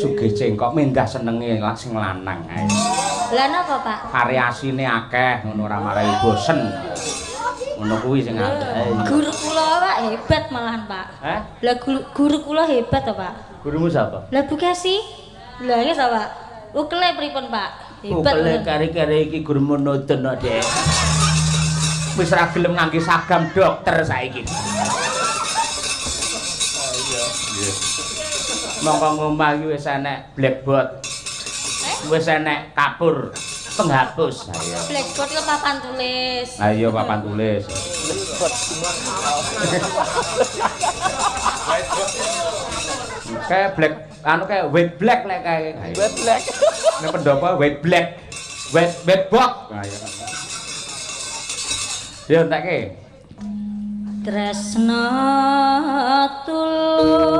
sugih cengkok mindah senenge sing lanang ae. Lah napa, Pak? Variasine akeh ngono ora marai bosen. Ngono kuwi sing akeh. Guru kula Pak hebat malahan, Pak. Hah? Lah guru kula hebat to, Pak. Gurumu sapa? Lah Bu Kesi. Lah iki to, Pak. Ukele pripun, Pak? Hebat. Ukele kare-kare iki gurumu nudun kok, Dek. Wis ra gelem ngangge sagam dokter saiki. Mongko ngomah iki wis enek blackboard. Wis enek kapur penghapus. Ayo. Blackboard ke papan tulis. Ayo papan tulis. Kayak black anu kayak white black lek kayak. White black. Nek pendopo white black. White box. Ayo. Yo entekke. Tresna tulung